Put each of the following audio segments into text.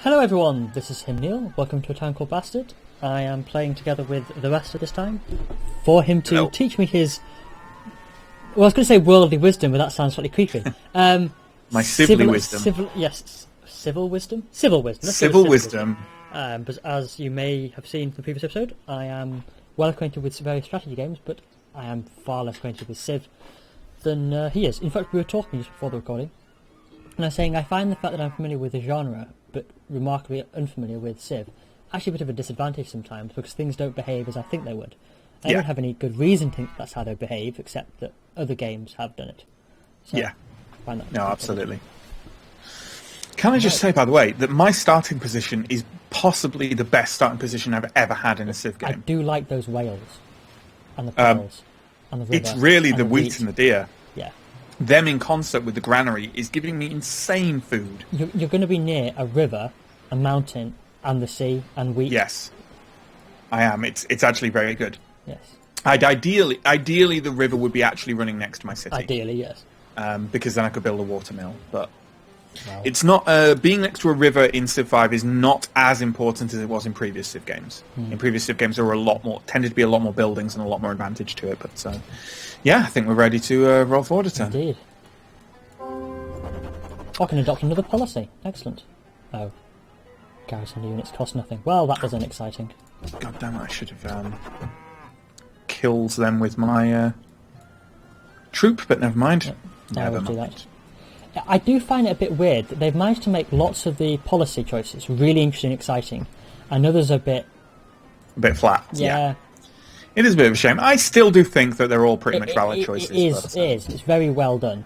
Hello everyone, this is him Neill. Welcome to A Town Called Bastard. I am playing together with the rest of this time for him to teach me his... Well, I was going to say worldly wisdom, but that sounds slightly creepy. My civil wisdom. Civil wisdom? Civil wisdom. Civil wisdom. But as you may have seen from the previous episode, I am well acquainted with various strategy games, but I am far less acquainted with Civ than he is. In fact, we were talking just before the recording, and I was saying I find the fact that I'm familiar with the genre, but remarkably unfamiliar with Civ, actually a bit of a disadvantage sometimes, because things don't behave as I think they would. I don't have any good reason to think that's how they behave, except that other games have done it. So, yeah. Find that no, absolutely. Can I just say, by the way, that my starting position is possibly the best starting position I've ever had in a Civ game. I do like those whales and the pearls and the river. It's really the wheat and the deer. Yeah. Them in concert with the granary is giving me insane food. You're going to be near a river, a mountain, and the sea, and wheat. Yes, I am. It's actually very good. Yes. Ideally, the river would be actually running next to my city. Ideally, yes. Because then I could build a watermill. But wow. it's not being next to a river in Civ 5 is not as important as it was in previous Civ games. In previous Civ games, there were tended to be a lot more buildings and a lot more advantage to it. But yeah, I think we're ready to roll forward a turn. Indeed. I can adopt another policy. Excellent. Oh, garrison units cost nothing. Well, that was unexciting. God damn it! I should have killed them with my troop, but never mind. Yep. I will do that. I do find it a bit weird that they've managed to make lots of the policy choices really interesting and exciting, and others a bit flat. Yeah. It is a bit of a shame. I still do think that they're all pretty much valid choices. It is. It's very well done.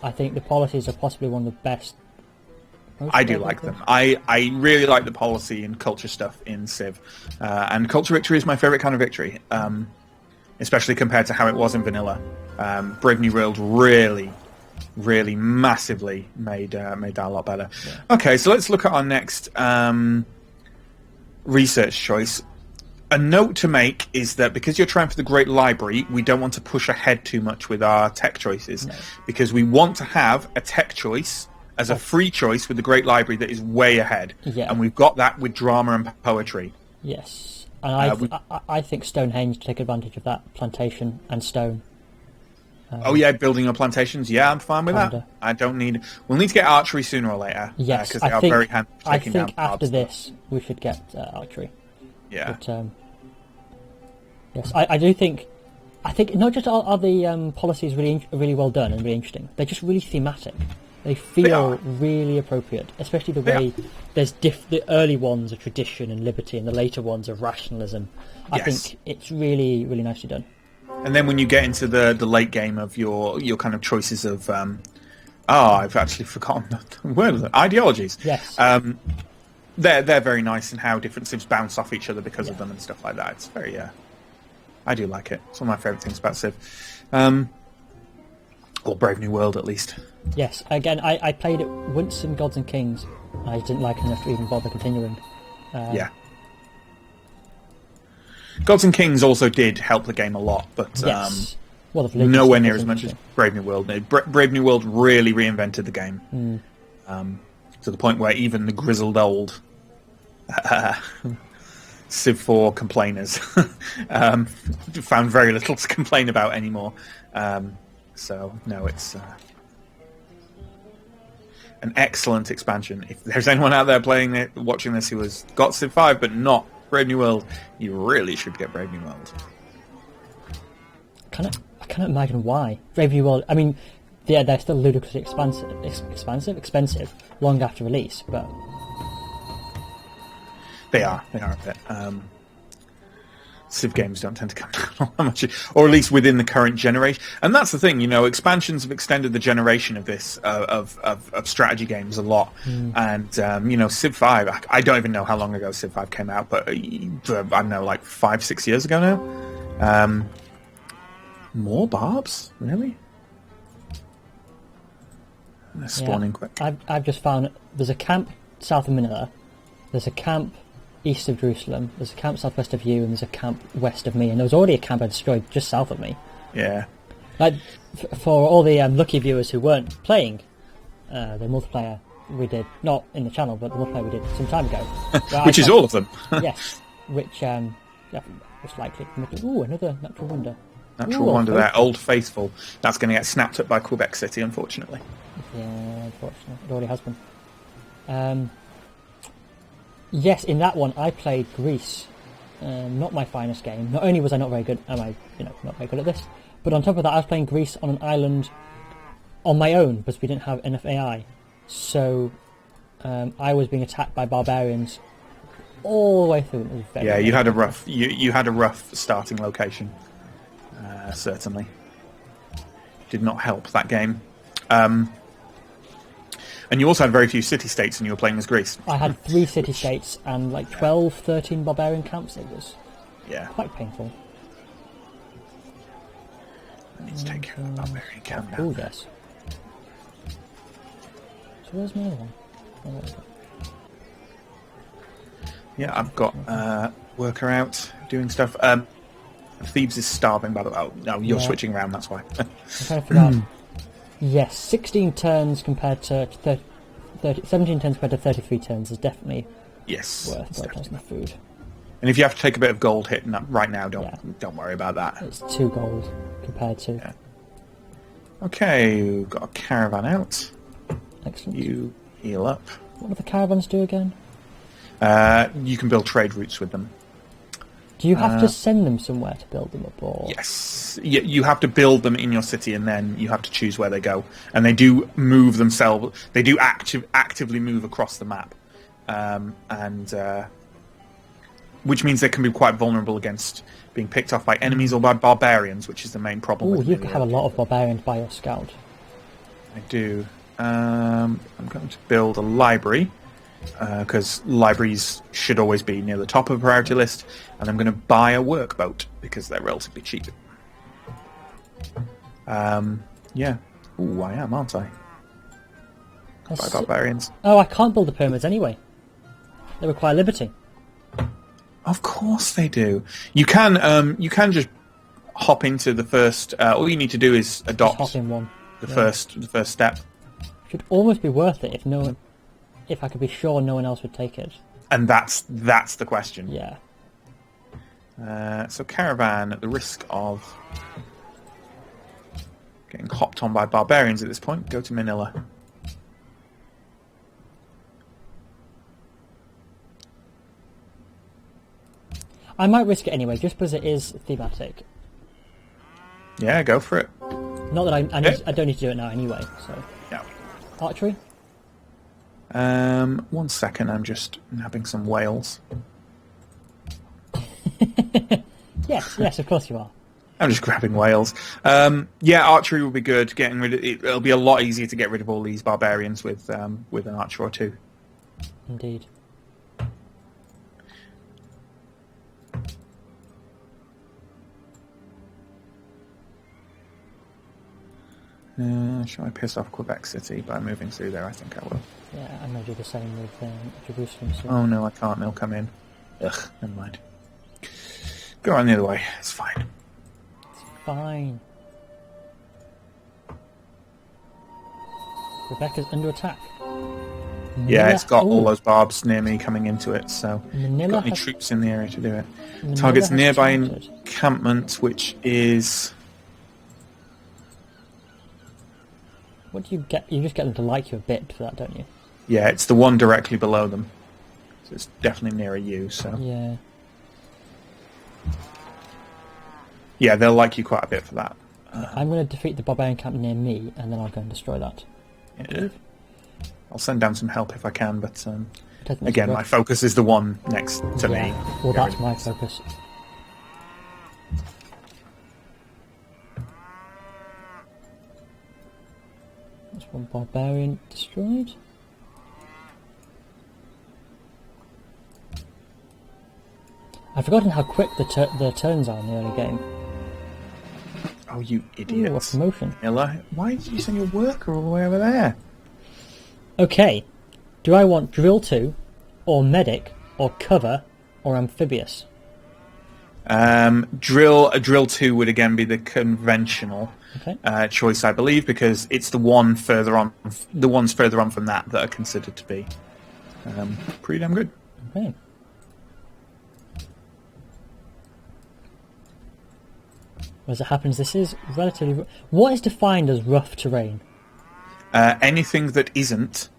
I think the policies are possibly one of the best. I do like them. I really like the policy and culture stuff in Civ. And Culture Victory is my favourite kind of victory, especially compared to how it was in Vanilla. Brave New World really massively made that a lot better. Yeah. Okay, so let's look at our next research choice. A note to make is that because you're trying for the Great Library, we don't want to push ahead too much with our tech choices, because we want to have a tech choice as a free choice with the Great Library that is way ahead. Yeah. And we've got that with drama and poetry. Yes. And I think Stonehenge to take advantage of that, plantation and stone. Building your plantations. Yeah, I'm fine with that. I don't need... We'll need to get archery sooner or later. Yes, because they are very handy for taking down after this we should get archery. Yeah. But, yes, I do think... I think not just are the policies really well done and really interesting, they're just really thematic. They feel really appropriate, especially the way there's the early ones are tradition and liberty, and the later ones are rationalism. I think it's really, really nicely done. And then when you get into the late game of your kind of choices of, I've actually forgotten the word of it, ideologies. Yes. They're very nice in how different Civs bounce off each other because of them and stuff like that. It's very, I do like it. It's one of my favourite things about Civ. Or Brave New World, at least. Yes, again, I played it once in Gods and Kings. I didn't like it enough to even bother continuing. Yeah. Gods and Kings also did help the game a lot, but nowhere near as much as Brave New World did. Brave New World really reinvented the game. To the point where even the grizzled old Civ 4 complainers found very little to complain about anymore. So, no, it's an excellent expansion. If there's anyone out there watching this who has got Civ 5 but not Brave New World, you really should get Brave New World. I cannot imagine why. Brave New World, I mean, they're still ludicrously expensive, long after release, but... They are a bit. Civ games don't tend to come down all that much, or at least within the current generation. And that's the thing, expansions have extended the generation of this of strategy games a lot. And Civ 5, I don't even know how long ago Civ 5 came out, but I don't know, like 5-6 years ago now. More barbs, really? They're spawning quick. I've just found there's a camp south of Manila, there's a camp east of Jerusalem, there's a camp southwest of you, and there's a camp west of me, and there was already a camp I destroyed just south of me. Yeah. Like, for all the lucky viewers who weren't playing the multiplayer we did, not in the channel, but the multiplayer we did some time ago. Which is all of them. Yes, which yeah, was likely. Ooh, another natural wonder. Natural wonder there, Old Faithful. That's going to get snapped up by Quebec City, unfortunately. Yeah, unfortunately. It already has been. Yes, in that one I played Greece. Not my finest game. Not only was I not very good, am I, not very good at this, but on top of that I was playing Greece on an island on my own because we didn't have enough AI. So I was being attacked by barbarians all the way through. It was very you had a rough you had a rough starting location. Certainly did not help that game. And you also had very few city-states when you were playing as Greece. I had 3 city-states and like 12, 13 barbarian camps. It was quite painful. I need to take care of the barbarian camp now. Oh, yes. So where's my other one? Oh, there we go. Yeah, I've got worker out, doing stuff. Thebes is starving, by the way. Oh, no, you're switching around, that's why. I'm trying to figure out. Yes, 16 turns compared to 17 turns compared to 33 turns is definitely worth prioritizing the food. And if you have to take a bit of gold hit right now, don't worry about that. It's 2 gold compared to... Yeah. Okay, we've got a caravan out. Excellent. You heal up. What do the caravans do again? You can build trade routes with them. Do you have to send them somewhere to build them up, or...? Yes. You have to build them in your city, and then you have to choose where they go. And they do move themselves. They do actively move across the map. Which means they can be quite vulnerable against being picked off by enemies or by barbarians, which is the main problem. Oh, you have a lot of barbarians by your scout. I do. I'm going to build a library, because libraries should always be near the top of a priority list, and I'm going to buy a workboat because they're relatively cheap. Yeah. Ooh, I am, aren't I? By barbarians. Oh, I can't build the pyramids anyway. They require liberty. Of course they do. You can just hop into the first. All you need to do is adopt hop in one. The first step. Should almost be worth it if I could be sure no one else would take it. And that's the question. Yeah. So caravan, at the risk of getting hopped on by barbarians at this point, go to Manila. I might risk it anyway, just because it is thematic. Yeah, go for it. Not that I don't need to do it now anyway. So. Yeah. Archery. 1 second, I'm just nabbing some whales. yes, of course you are. I'm just grabbing whales. Yeah, archery will be good. Getting rid of it'll be a lot easier to get rid of all these barbarians with an archer or two. Indeed. Shall I piss off Quebec City by moving through there? I think I will. Yeah, I'm going to do the same with Jerusalem. So. Oh no, I can't. They'll come in. Ugh, never mind. Go on the other way. It's fine. It's fine. Rebecca's under attack. Yeah, it's got all those barbs near me coming into it, so Manila got any troops in the area to do it. Targets nearby encampment, which is... What do you get? You just get them to like you a bit for that, don't you? Yeah, it's the one directly below them. So it's definitely nearer you, so... Yeah. Yeah, they'll like you quite a bit for that. I'm going to defeat the barbarian camp near me, and then I'll go and destroy that. Yeah. I'll send down some help if I can, but again, my focus is the one next to me. Well, that's my focus. That's one barbarian destroyed. I've forgotten how quick the turns are in the early game. Oh, you idiot. Ooh, a promotion. Miller, why did you send your worker all the way over there? Okay, do I want drill 2, or medic, or cover, or amphibious? Drill 2 would again be the conventional choice, I believe, because it's the one further on. The ones further on from that are considered to be pretty damn good. Okay. As it happens, this is relatively... What is defined as rough terrain? Anything that isn't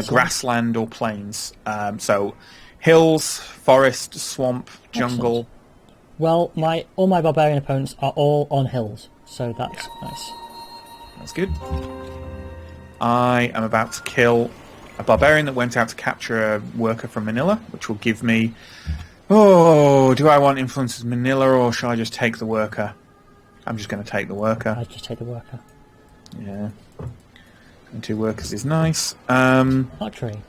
grassland or plains. So hills, forest, swamp, jungle. Excellent. Well, all my barbarian opponents are all on hills, so that's nice. That's good. I am about to kill a barbarian that went out to capture a worker from Manila, which will give me... Oh, do I want influences Manila, or shall I just take the worker? I'm just going to take the worker. I'd just take the worker. Yeah. And 2 workers is nice. Archery.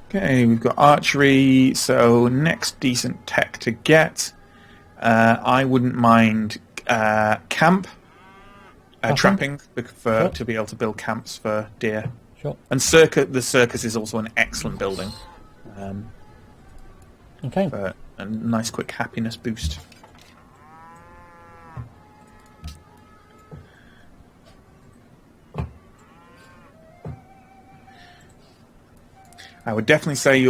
Okay, we've got archery, so next decent tech to get. I wouldn't mind camp, trapping, to be able to build camps for deer. Sure. And the circus is also an excellent building. Okay. For a nice quick happiness boost. I would definitely say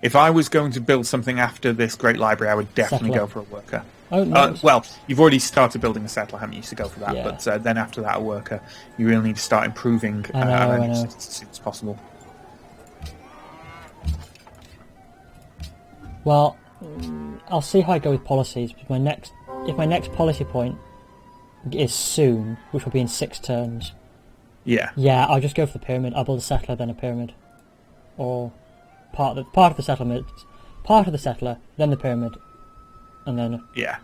if I was going to build something after this great library, I would definitely go for a worker. Oh, no. Well, you've already started building a settler, haven't you, to go for that? Yeah. But then after that, a worker. You really need to start improving I know. as soon as possible. Well, I'll see how I go with policies. If my next policy point is soon, which will be in 6 turns. Yeah. Yeah, I'll just go for the pyramid. I'll build a settler, then a pyramid. Or part of the settlement, part of the settler, then the pyramid, and then yeah.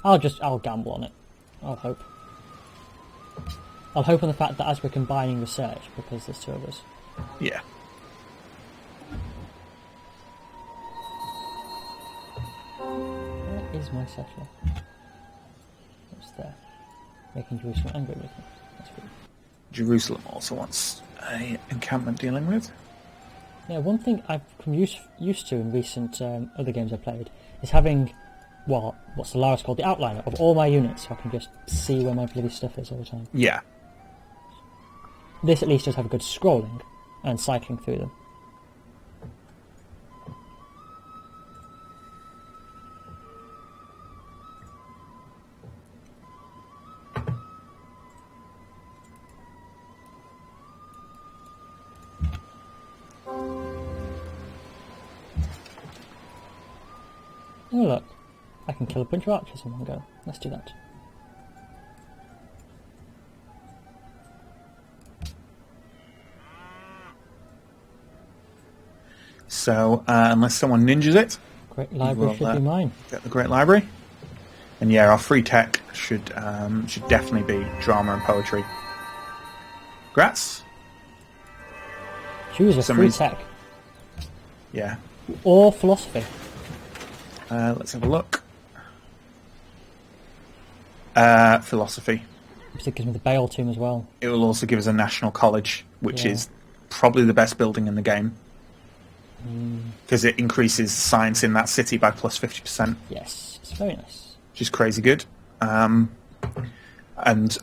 I'll gamble on it. I'll hope on the fact that as we're combining research, because there's 2 of us. Yeah. Where is my settler? What's there? Making Jerusalem angry with me. That's good. Jerusalem also wants an encampment dealing with. Yeah, one thing I've become used to in recent other games I've played is having, what Solaris called the outliner of all my units, so I can just see where my bloody stuff is all the time. Yeah. This at least does have a good scrolling and cycling through them. Oh look, I can kill a bunch of archers in one go. Let's do that. So, unless someone ninjas it... Great library should be mine. Get the great library. And yeah, our free tech should definitely be drama and poetry. Grats. Choose a free tech. Yeah. Or philosophy. Let's have a look. Philosophy. Because it gives me the Baal tomb as well. It will also give us a national college, which is probably the best building in the game. Because it increases science in that city by plus 50%. Yes, it's very nice. Which is crazy good. And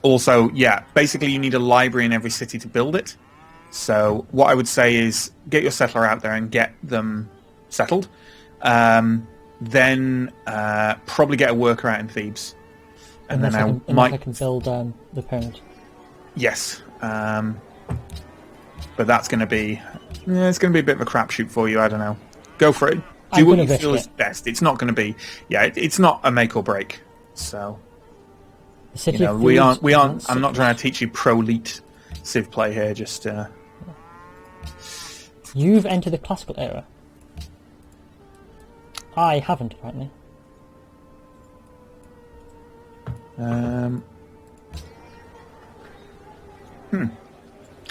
also, basically you need a library in every city to build it. So what I would say is get your settler out there and get them settled. Then probably get a worker out in Thebes. And then I can build the pyramid. Yes. But that's going to be... it's going to be a bit of a crapshoot for you, I don't know. Go for it. Do what you feel is best. It's not going to be... it's not a make or break. So... we aren't... I'm not trying to teach you pro-elite Civ play here, just... You've entered the classical era. I haven't, apparently.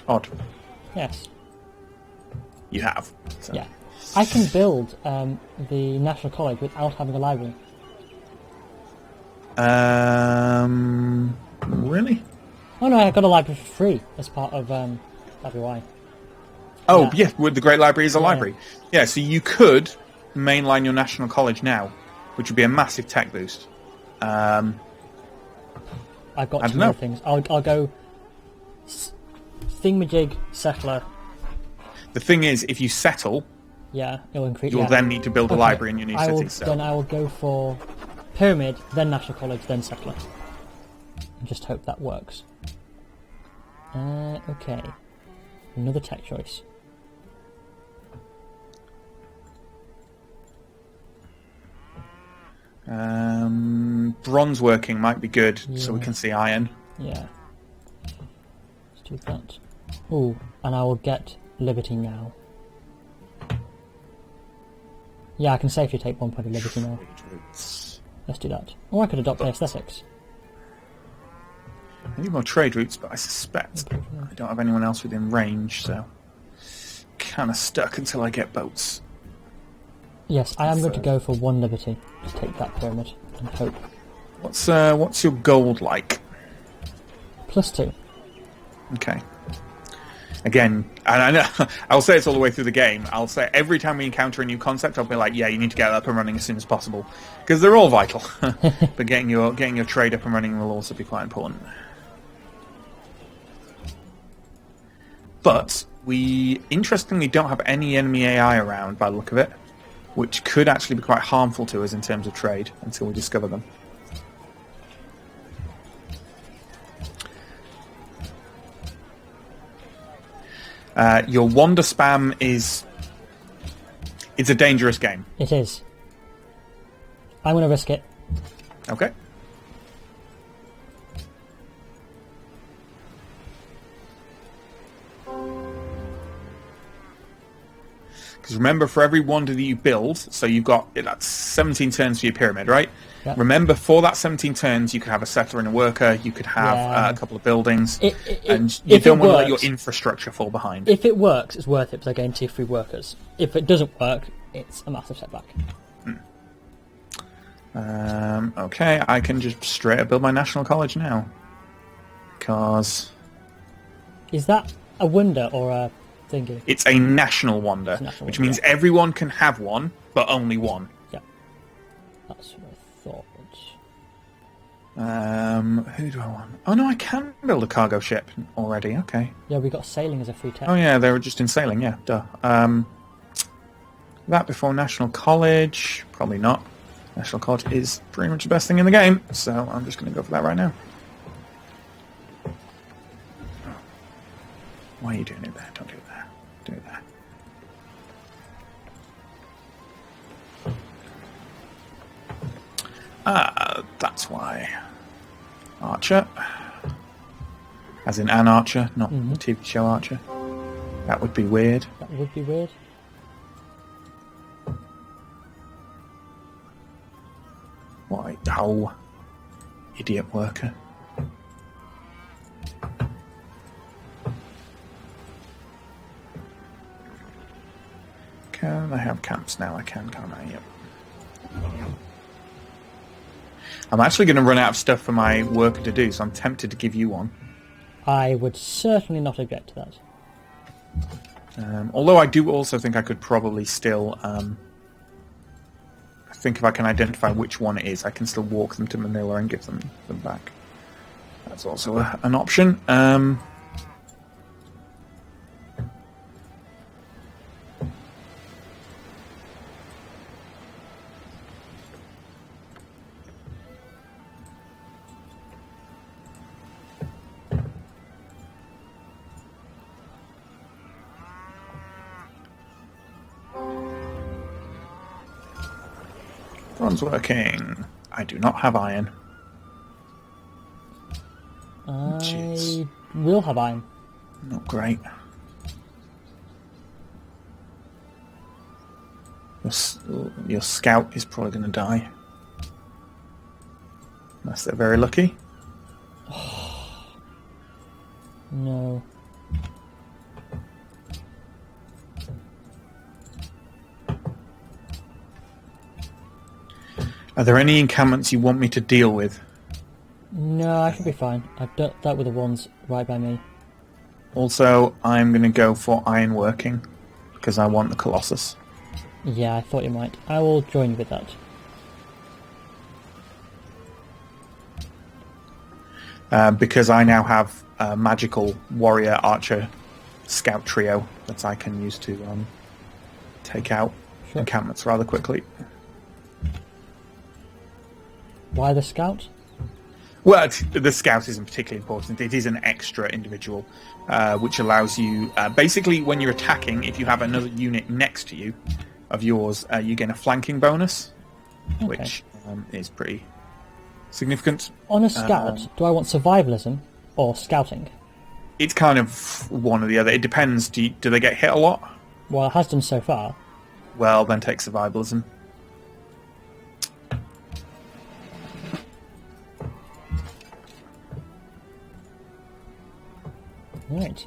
Odd. Yes. You have. So. Yeah. I can build the National College without having a library. Really? Oh no, I got a library for free as part of Library Y. Oh, yeah, with the Great Library is a library. Yeah, so you could mainline your National College now. which would be a massive tech boost. I've got I two don't know. other things. I'll go thingamajig settler. The thing is, if you settle, Yeah, it'll increase. you'll yeah. then need to build a library in your new city. So Then I will go for pyramid, then national college, then settler. And just hope that works. Okay. Another tech choice. bronze working might be good, so we can see iron. Yeah. Let's do that. Ooh, and I will get liberty now. Yeah, I can safely take 1 point of liberty now. Let's do that. Or I could adopt aesthetics. I need more trade routes, but I suspect I don't have anyone else within range, so kind of stuck until I get boats. Yes, I am going to go for 1 liberty to take that pyramid and hope. What's your gold like? +2. Okay. Again, and I know I'll say it's all the way through the game. I'll say every time we encounter a new concept, I'll be like, "Yeah, you need to get up and running as soon as possible," because they're all vital. But getting your trade up and running will also be quite important. But we interestingly don't have any enemy AI around by the look of it, which could actually be quite harmful to us in terms of trade until we discover them. Your wander spam it's a dangerous game. It is. I'm going to risk it. Okay. Because remember, for every wander that you build, so you've got that's 17 turns for your pyramid, right? Yep. Remember, for that 17 turns, you could have a settler and a worker, you could have a couple of buildings, and you don't want to let your infrastructure fall behind. If it works, it's worth it because I gain 2 free workers. If it doesn't work, it's a massive setback. Okay, I can just straight up build my national college now. Because Is that a wonder or a thingy? it's a national wonder, national which wonder, means everyone can have one, but only one. Yeah. That's what I thought. Who do I want? Oh no, I can build a cargo ship already. Okay. Yeah, we got sailing as a free tech. Oh yeah, they were just in sailing. Yeah, duh. That before National College? Probably not. National College is pretty much the best thing in the game, so I'm just going to go for that right now. Why are you doing it there? Don't do it there. Do it there. That's why. Archer. As in an Archer, not the TV show Archer. That would be weird. That would be weird. Why? Oh. Idiot worker. Can I have camps now? I can, can't I? Yep. I'm actually going to run out of stuff for my worker to do, so I'm tempted to give you one. I would certainly not object to that. Although I do also think I could probably still... I think if I can identify which one it is, I can still walk them to Manila and give them back. That's also an option. Bronze working. I do not have iron. I will have iron. Not great. Your scout is probably going to die. Unless they're very lucky. No. Are there any encampments you want me to deal with? No, I should be fine. I've done that with the ones right by me. Also, I'm going to go for iron working, because I want the Colossus. Yeah, I thought you might. I will join you with that. because I now have a magical warrior archer scout trio that I can use to take out encampments rather quickly. Why the scout? Well, the scout isn't particularly important. It is an extra individual, which allows you... basically, when you're attacking, if you have another unit next to you of yours, you gain a flanking bonus, which is pretty significant. On a scout, do I want survivalism or scouting? It's kind of one or the other. It depends. Do they get hit a lot? Well, it has done so far. Well, then take survivalism. Right.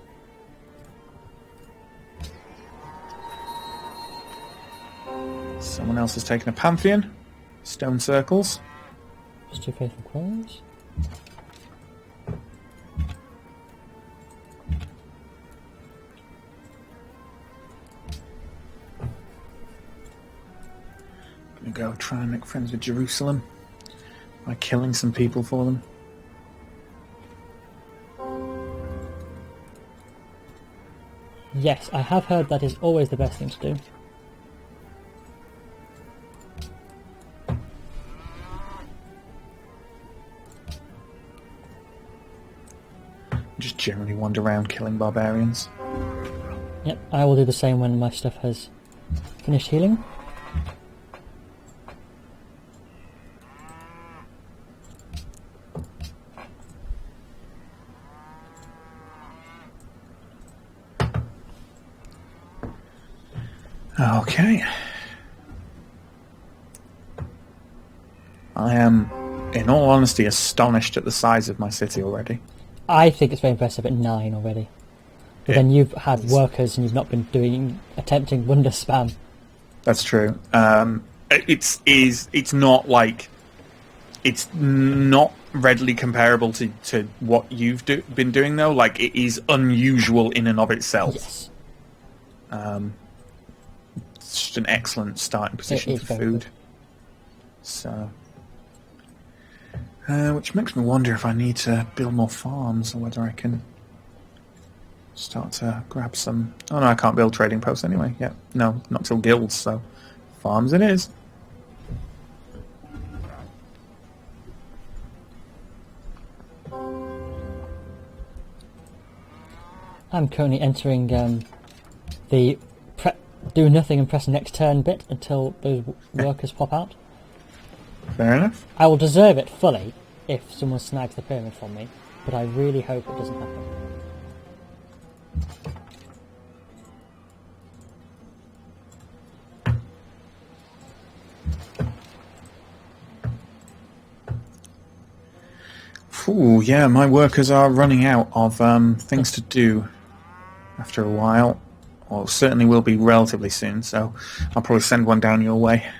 Someone else has taken a Pantheon. Stone circles. Just 2 faithful crows. Gonna go try and make friends with Jerusalem by killing some people for them. Yes, I have heard that is always the best thing to do. Just generally wander around killing barbarians. Yep, I will do the same when my stuff has finished healing. Okay. I am, in all honesty, astonished at the size of my city already. I think it's very impressive at 9 already. But then you've had workers and you've not been attempting wonder spam. That's true. It's not like... It's not readily comparable to what you've been doing, though. Like, it is unusual in and of itself. Yes. It's just an excellent starting position for food. Good. So... which makes me wonder if I need to build more farms, or whether I can start to grab some... Oh no, I can't build trading posts anyway. Yeah, no, not till guilds, so farms it is. I'm currently entering the do nothing and press next turn bit until those workers pop out. Fair enough. I will deserve it fully if someone snags the pyramid from me, but I really hope it doesn't happen. Ooh, yeah, my workers are running out of things to do after a while. Or certainly will be relatively soon, so I'll probably send one down your way.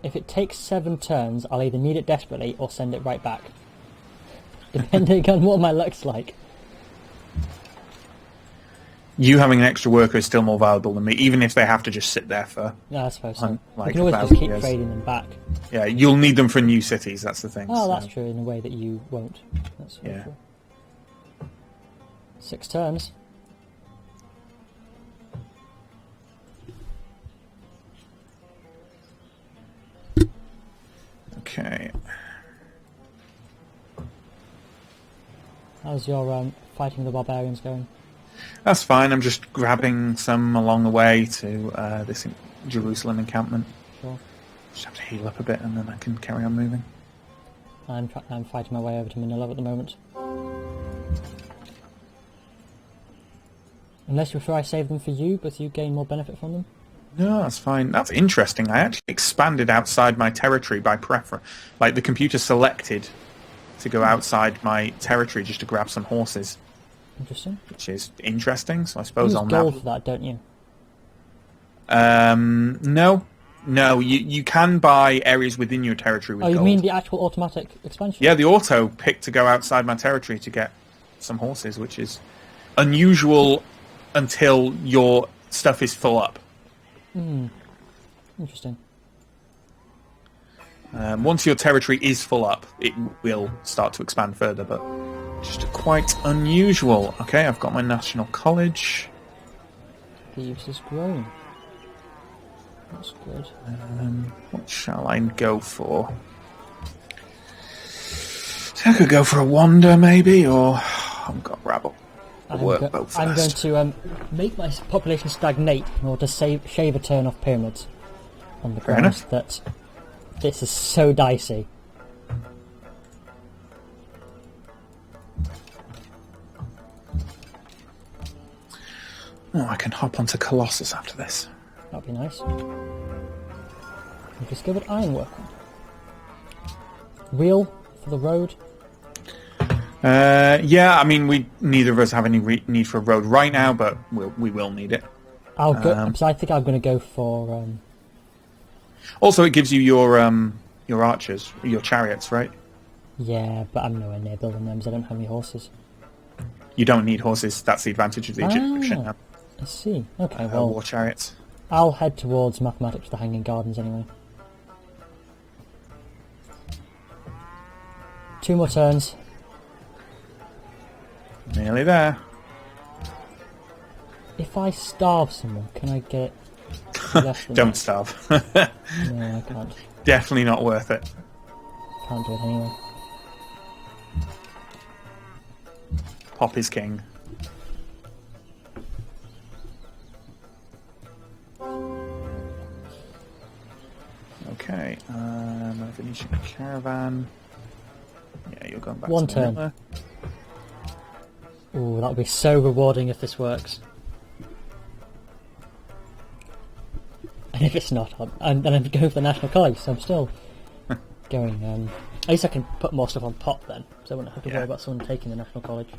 If it takes 7 turns, I'll either need it desperately or send it right back. Depending on what my luck's like. You having an extra worker is still more valuable than me, even if they have to just sit there for... Yeah, I suppose so. Like you can always just keep trading them back. Yeah, you'll need them for new cities, that's the thing. Oh, so. That's true, in a way that you won't. That's very true. 6 turns. Okay. How's your fighting the barbarians going? That's fine. I'm just grabbing some along the way to this Jerusalem encampment. Sure. Just have to heal up a bit and then I can carry on moving. I'm fighting my way over to Manila at the moment. Unless you prefer I save them for you, but you gain more benefit from them? No, that's fine. That's interesting. I actually expanded outside my territory by preference. Like, the computer selected to go outside my territory just to grab some horses. Interesting. Which is interesting, so I suppose you I'll use gold for that, don't you? No. No, you can buy areas within your territory with gold. Oh, you mean the actual automatic expansion? Yeah, the auto picked to go outside my territory to get some horses, which is unusual until your stuff is full up. Interesting. Once your territory is full up, it will start to expand further, but Just quite unusual. Okay, I've got my national college. The use is growing. That's good. What shall I go for? So I could go for a wander, maybe, or I've got rabble. I'm going to make my population stagnate in order to shave a turn off pyramids. On the grounds that this is so dicey. Oh, I can hop onto Colossus after this. That'd be nice. We've discovered ironworking. Wheel for the road. Yeah, I mean, neither of us have any need for a road right now, but we will need it. I'll go. So I think I'm going to go for. Also, it gives you your archers, your chariots, right? Yeah, but I'm nowhere near building them, because I don't have any horses. You don't need horses. That's the advantage of the Egyptian. I see. Okay, well, war chariots. I'll head towards mathematics, the Hanging Gardens, anyway. 2 more turns. Nearly there. If I starve someone, can I get less than Don't that? starve. No, I can't. Definitely not worth it. Can't do it anyway. Pop is king. Okay, a Venetian caravan. Yeah, you're going back 1 to turn. Manila. Ooh, that'll be so rewarding if this works. And if it's not, then I'm going for the National College, so I'm still going... at least I can put more stuff on pot then, so I wouldn't have to worry about someone taking the National College.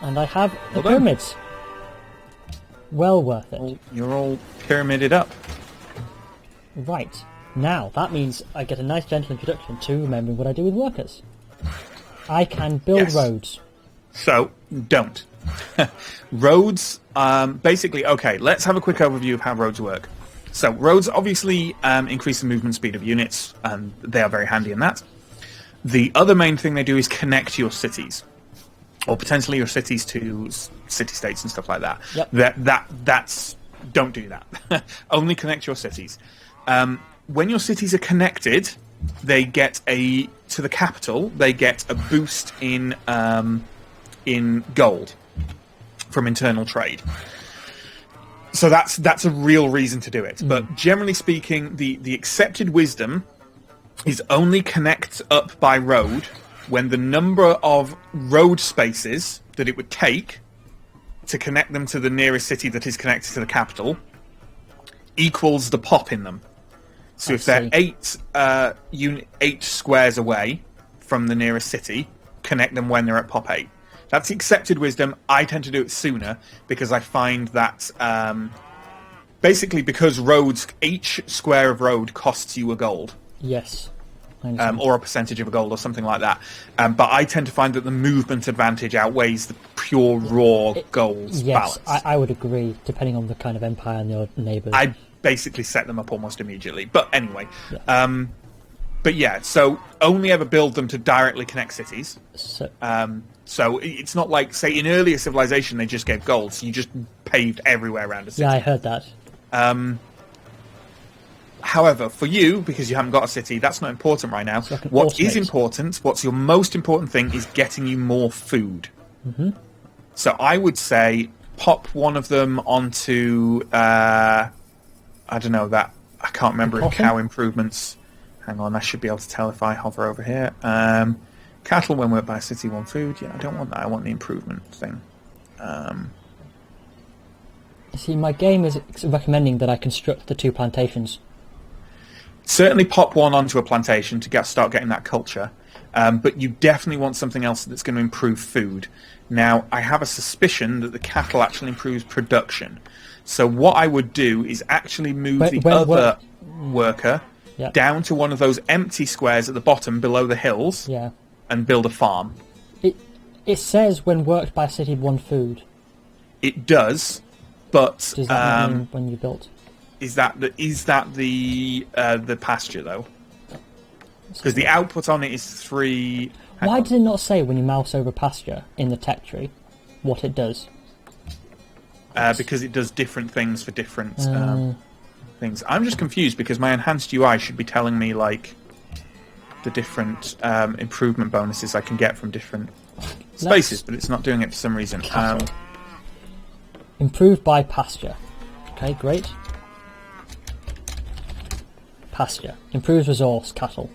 And I have the pyramids. Well worth it. You're all pyramided up. Right. Now, that means I get a nice gentle introduction to remembering what I do with workers. I can build roads. So, don't. Roads, basically, okay, let's have a quick overview of how roads work. So, roads obviously increase the movement speed of units, and they are very handy in that. The other main thing they do is connect your cities, or potentially your cities to city-states and stuff like that. Yep. That's don't do that. Only connect your cities. When your cities are connected, they get to the capital. They get a boost in gold from internal trade. So that's a real reason to do it. But generally speaking, the accepted wisdom is only connect up by road when the number of road spaces that it would take to connect them to the nearest city that is connected to the capital equals the pop in them. So if they're 8 squares away from the nearest city, connect them when they're at pop 8. That's the accepted wisdom. I tend to do it sooner because I find that basically because each square of road costs you a gold. Yes. Or a percentage of a gold or something like that. But I tend to find that the movement advantage outweighs the pure raw golds balance. Yes, I would agree, depending on the kind of empire and your neighbours. I basically set them up almost immediately. But anyway. Yeah. But yeah, so only ever build them to directly connect cities. So it's not like, say, in earlier civilization they just gave gold, so you just paved everywhere around a city. Yeah, I heard that. However, for you, because you haven't got a city, that's not important right now. So what is important, what's your most important thing, is getting you more food. Mm-hmm. So I would say pop one of them onto, I don't know, that, I can't remember if cow improvements. Hang on, I should be able to tell if I hover over here. Cattle when worked by a city, 1 food. Yeah, I don't want that. I want the improvement thing. See, my game is recommending that I construct the 2 plantations. Certainly pop one onto a plantation to start getting that culture. But you definitely want something else that's going to improve food. Now, I have a suspicion that the cattle actually improves production. So what I would do is actually move the other worker down to one of those empty squares at the bottom below the hills and build a farm. It says when worked by a city, 1 food. It does, but... Does that mean when you built? Is that the pasture though? Because the output on it is 3. Why did it not say when you mouse over pasture in the tech tree what it does? Because it does different things for different things. I'm just confused because my enhanced UI should be telling me like the different improvement bonuses I can get from different spaces, but it's not doing it for some reason. Improved by pasture. Okay, great. Pasture. Improves resource, cattle.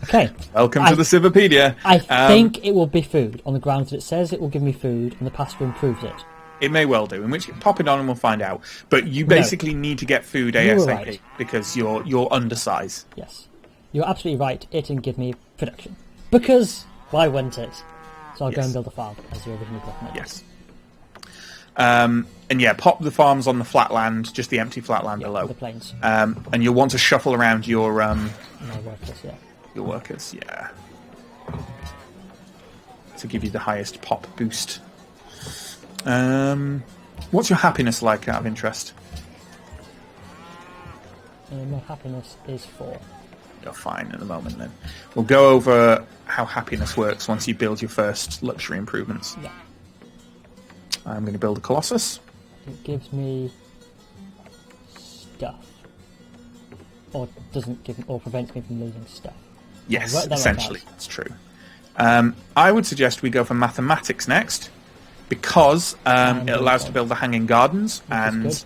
Okay. Welcome to the Civipedia. I think it will be food, on the grounds that it says it will give me food, and the pasture improves it. It may well do, in which pop it on and we'll find out. But you basically need to get food ASAP right. Because you're undersized. Yes. You're absolutely right. It can give me production. Because why wouldn't it? So I'll go and build a farm, as you originally recommended. Yes. And yeah, pop the farms on the flat land, just the empty flat land below. The plains. And you'll want to shuffle around your... My workers, yeah. Your workers, yeah. To give you the highest pop boost. What's your happiness like, out of interest? My happiness is 4. You're fine at the moment, then. We'll go over how happiness works once you build your first luxury improvements. Yeah. I'm going to build a Colossus. It gives me stuff. Or doesn't give me, or prevents me from losing stuff. Yes, essentially, it's true. I would suggest we go for mathematics next, because it allows to build the hanging gardens, and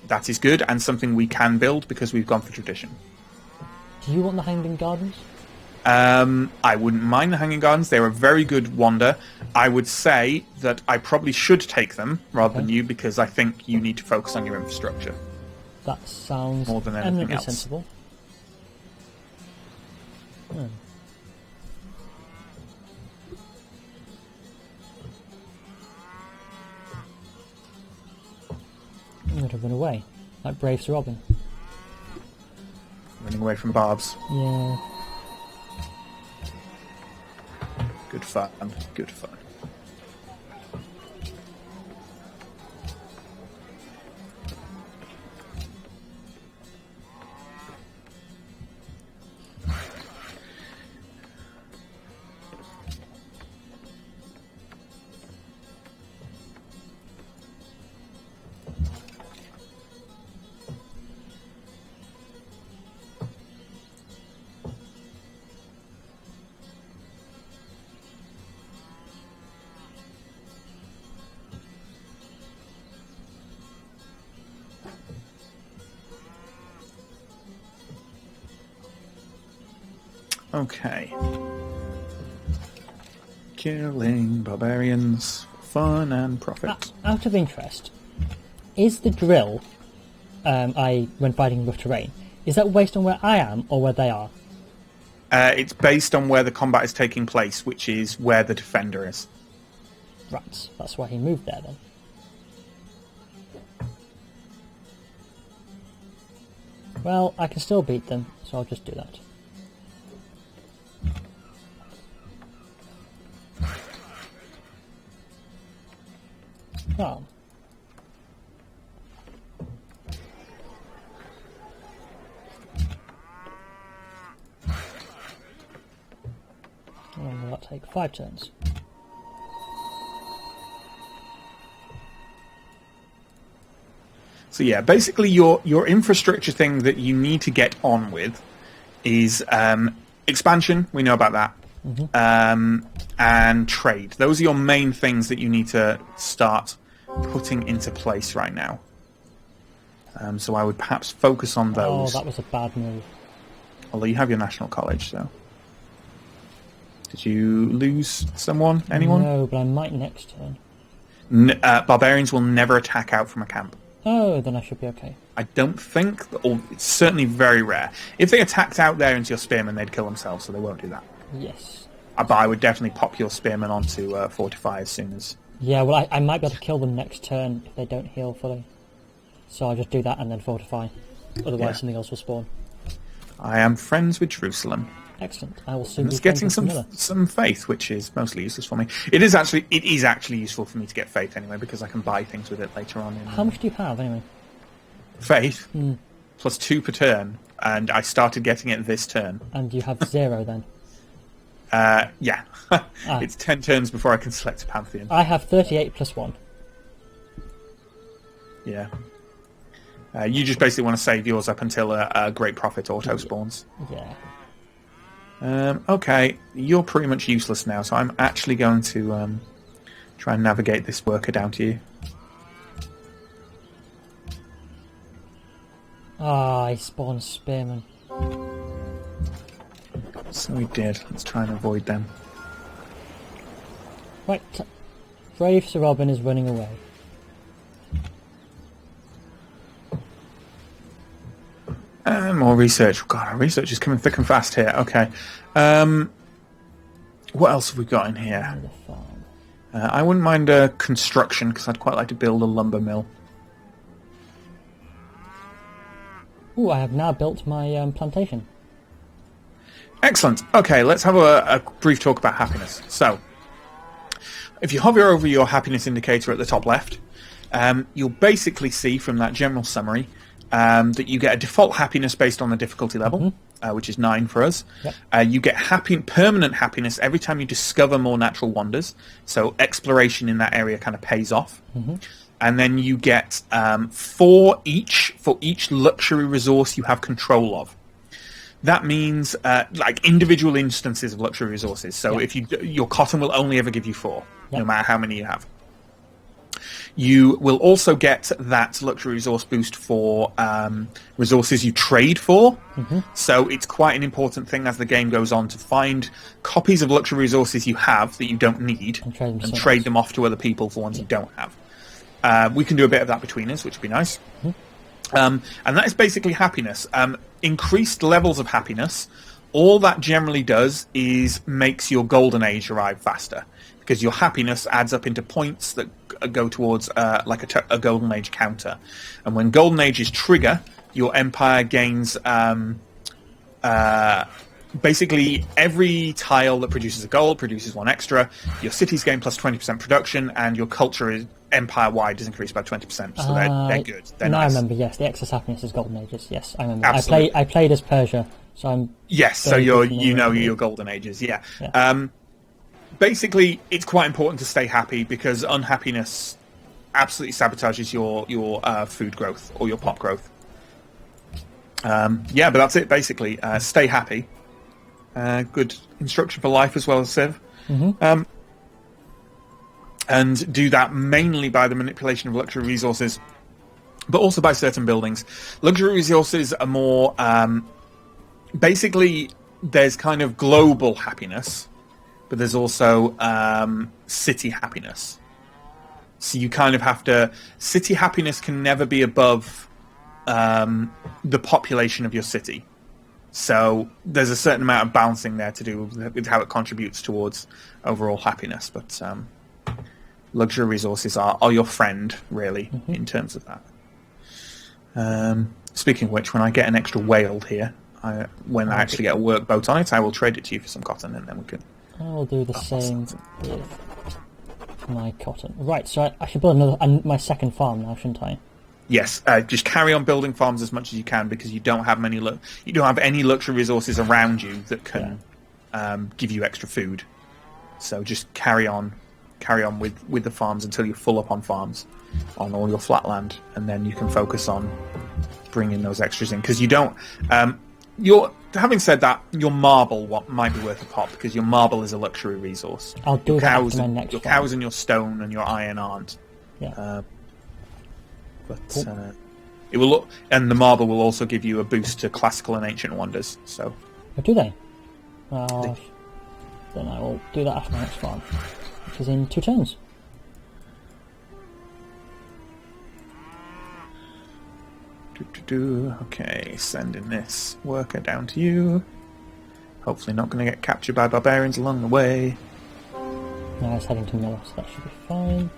that is good, and something we can build because we've gone for tradition. Do you want the hanging gardens? I wouldn't mind the hanging gardens. They're a very good wonder. I would say that I probably should take them rather than you, because I think you need to focus on your infrastructure. That sounds more than anything else. Sensible. I'm going to run away, like brave Sir Robin. Running away from barbs. Yeah. Good fun. Good fun. Okay. Killing barbarians, fun and profit. Out of interest, is the drill when fighting rough terrain, is that based on where I am or where they are? It's based on where the combat is taking place, which is where the defender is. Right, that's why he moved there then. Well, I can still beat them, so I'll just do that. Oh. How long will that take? 5 turns. So yeah, basically your infrastructure thing that you need to get on with is expansion. We know about that. Mm-hmm. And trade. Those are your main things that you need to start putting into place right now. So I would perhaps focus on those. Oh, that was a bad move. Although you have your national college, so. Did you lose someone? Anyone? No, but I might next turn. Barbarians will never attack out from a camp. Oh, then I should be okay. I don't think, or it's certainly very rare. If they attacked out there into your spearmen, they'd kill themselves, so they won't do that. Yes. But I would definitely pop your spearmen onto Fortify as soon as... Yeah, well, I might be able to kill them next turn if they don't heal fully. So I'll just do that and then Fortify. Otherwise something else will spawn. I am friends with Jerusalem. Excellent. I will soon be getting some faith, which is mostly useless for me. It is actually useful for me to get faith anyway, because I can buy things with it later on. How much do you have anyway? faith, plus 2 per turn, and I started getting it this turn. And you have 0 then? Yeah. It's 10 turns before I can select a Pantheon. I have 38 plus 1. Yeah. You just basically want to save yours up until a Great Prophet auto spawns. Yeah. Okay, you're pretty much useless now, so I'm actually going to try and navigate this worker down to you. Ah, he spawned Spearman. So we did. Let's try and avoid them. Right. Brave Sir Robin is running away. More research. God, our research is coming thick and fast here. Okay. What else have we got in here? The farm. I wouldn't mind construction, because I'd quite like to build a lumber mill. Ooh, I have now built my plantation. Excellent. Okay, let's have a brief talk about happiness. So, if you hover over your happiness indicator at the top left, you'll basically see from that general summary that you get a default happiness based on the difficulty level, which is 9 for us. Yep. You get permanent happiness every time you discover more natural wonders, so exploration in that area kind of pays off. And then you get 4 each for each luxury resource you have control of. That means like individual instances of luxury resources. So if your cotton will only ever give you 4, no matter how many you have. You will also get that luxury resource boost for resources you trade for. So it's quite an important thing as the game goes on to find copies of luxury resources you have that you don't need and trade them off to other people for ones you don't have. We can do a bit of that between us, which would be nice. And that is basically happiness. Increased levels of happiness, all that generally does is makes your golden age arrive faster, because your happiness adds up into points that go towards like a golden age counter. And when golden ages trigger, your empire gains basically every tile that produces a gold produces 1 extra. Your cities gain plus 20% production, and your culture is empire-wide is increased by 20%. So they're good. They're nice. I remember. Yes, the excess happiness is golden ages. Yes, I remember. Absolutely. I played as Persia, so I'm. Yes, so your golden ages. Yeah. Basically, it's quite important to stay happy, because unhappiness absolutely sabotages your food growth or your pop growth. But that's it. Basically, stay happy. Good instruction for life as well as Civ. And do that mainly by the manipulation of luxury resources, but also by certain buildings. Luxury resources are more... basically, there's kind of global happiness, but there's also city happiness. So you kind of have to... City happiness can never be above the population of your city. So there's a certain amount of balancing there to do with how it contributes towards overall happiness. But luxury resources are your friend, really, in terms of that. Speaking of which, when I get an extra whale here, when I actually get a workboat on it, I will trade it to you for some cotton, and then we can... I'll do the same with my cotton. Right, so I should build my second farm now, shouldn't I? Yes, just carry on building farms as much as you can, because you don't have any luxury resources around you that can give you extra food. So just carry on with the farms until you're full up on farms on all your flat land, and then you can focus on bringing those extras in, because you don't. Having said that, your marble might be worth a pop, because your marble is a luxury resource. I'll do that after my next Your farm. cows and your stone and your iron aren't. Yeah. But cool. it will look, and the marble will also give you a boost to classical and ancient wonders. So, do they? Then I will do that after my next farm, which is in 2 turns. Okay, sending this worker down to you. Hopefully not going to get captured by barbarians along the way. Now it's heading to Neill, so that should be fine.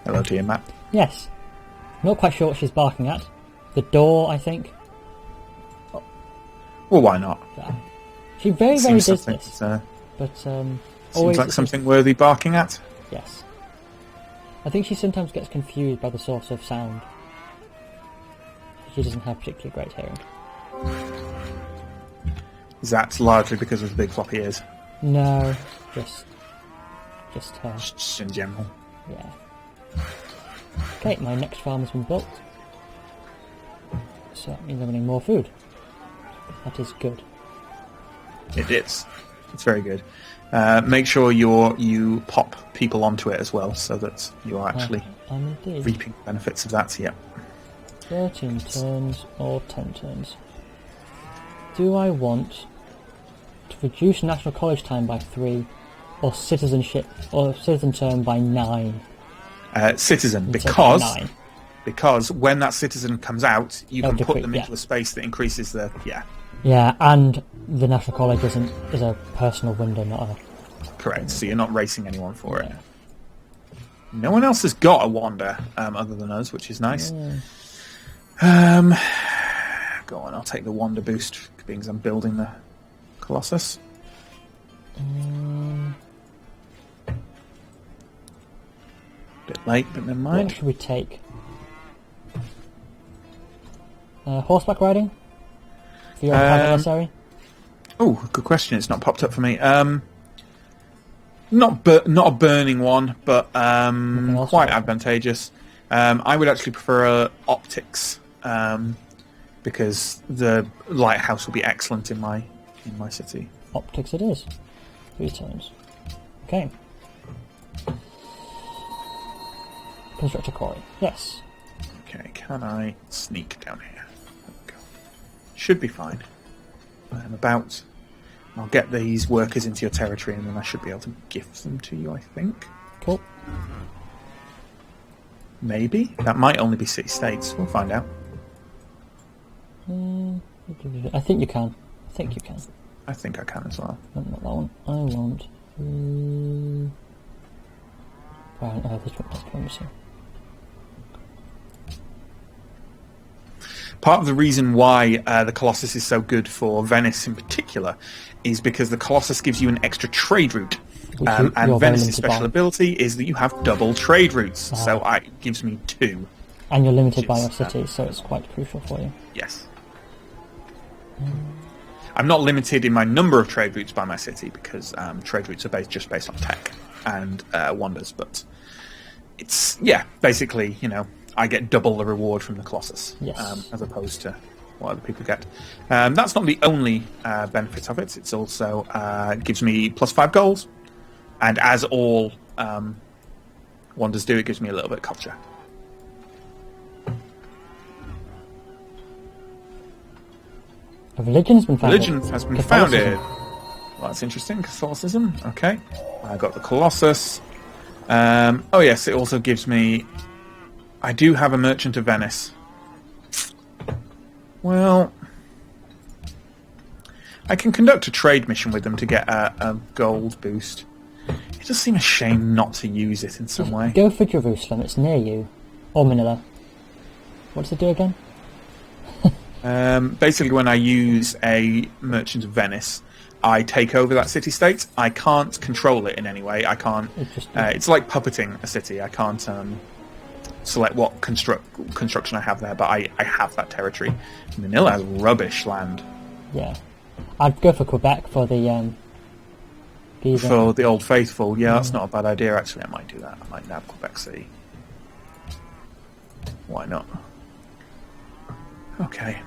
Hello to you, Matt. Yes. Not quite sure what she's barking at. The door, I think. Well, why not? Yeah. She very Seems does something this, that's, but seems always like something worthy barking at. Yes. I think she sometimes gets confused by the source of sound. She doesn't have particularly great hearing. Is that largely because of the big floppy ears? No, just her. Just in general. Yeah. Okay, my next farm has been built. So that means I'm getting more food. That is good. It is. It's very good. Make sure you pop people onto it as well, so that you are actually I'm indeed. reaping the benefits of that. Yep. 13 turns or 10 turns. Do I want to reduce national college time by 3, or citizenship or citizen term by 9? Citizen, because when that citizen comes out, you can put them into a space that increases the Yeah, and the national college is a personal window, not a... Correct. So you're not racing anyone for it. No one else has got a wander other than us, which is nice. Yeah. Go on, I'll take the wander boost because I'm building the Colossus. Bit late, but never mind. What should we take? Horseback riding? For your adversary? Oh, good question. It's not popped up for me. Not a burning one, but quite advantageous. I would actually prefer optics because the lighthouse will be excellent in my city. Optics it is. 3 turns. Okay. Construct a quarry. Yes. Okay, can I sneak down here? There we go. Should be fine. I'll get these workers into your territory and then I should be able to gift them to you, I think. Cool. Maybe. That might only be city-states. We'll find out. I think you can. I think I can as well. Not that one. I want... this one. Part of the reason why the Colossus is so good for Venice in particular is because the Colossus gives you an extra trade route. And Venice's special ability is that you have double trade routes, so it gives me 2. And you're limited by your city, so it's quite crucial for you. Yes. I'm not limited in my number of trade routes by my city, because trade routes are just based on tech and wonders, but it's, basically, I get double the reward from the Colossus, as opposed to what other people get. That's not the only benefit of it. It's also gives me +5 goals, and as all wonders do, it gives me a little bit of culture. A religion has been founded. Religion has been founded. Well, that's interesting. Catholicism. Okay. I got the Colossus. Oh yes, it also gives me... I do have a Merchant of Venice. Well, I can conduct a trade mission with them to get a gold boost. It does seem a shame not to use it in some way. Go for Jerusalem, it's near you. Or Manila. What does it do again? Basically, when I use a Merchant of Venice, I take over that city-state. I can't control it in any way. I can't... it's like puppeting a city. I can't select what construction I have there, but I have that territory. Manila has rubbish land. Yeah. I'd go for Quebec for the... for the Old Faithful. Yeah, that's not a bad idea, actually. I might do that. I might nab Quebec City. Why not? Okay.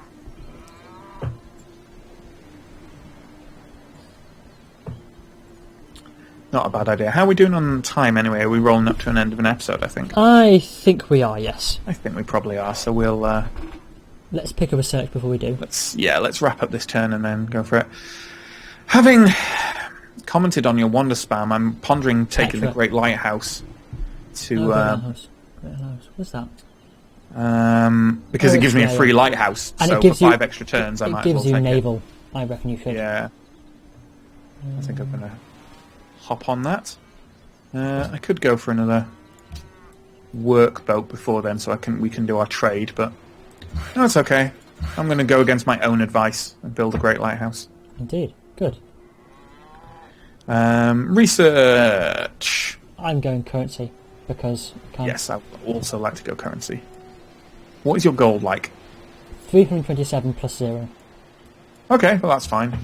Not a bad idea. How are we doing on time anyway? Are we rolling up to an end of an episode, I think? I think we are, yes. I think we probably are, so we'll... let's pick up a search before we do. Let's wrap up this turn and then go for it. Having commented on your Wander spam, I'm pondering taking the Great Lighthouse to... Great Lighthouse. What's that? Because it gives me a free lighthouse, and so for 5 extra turns I might as well take it. It gives you naval. I reckon you should. Yeah. I think I'm going to hop on that. I could go for another workboat before then, so we can do our trade, but no, it's okay. I'm going to go against my own advice and build a great lighthouse. Indeed. Good. Research. I'm going currency because I can. Yes, I would also like to go currency. What is your gold like? 327 plus 0. Okay, well that's fine.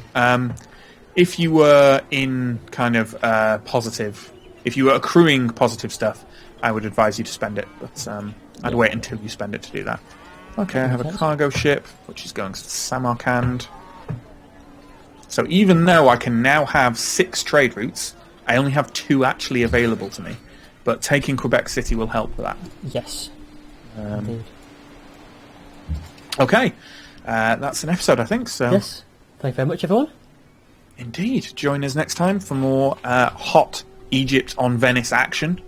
If you were in kind of positive, if you were accruing positive stuff, I would advise you to spend it, but I'd wait until you spend it to do that. Okay, I have a cargo ship, which is going to Samarkand. So even though I can now have 6 trade routes, I only have 2 actually available to me. But taking Quebec City will help with that. Yes. Indeed. Okay, that's an episode, I think. So. Yes. Thank you very much, everyone. Indeed. Join us next time for more hot Egypt on Venice action.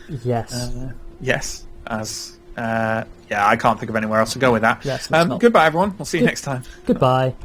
Yes. Yes. As I can't think of anywhere else to go with that. Yes, goodbye, everyone. We'll see you next time. Goodbye.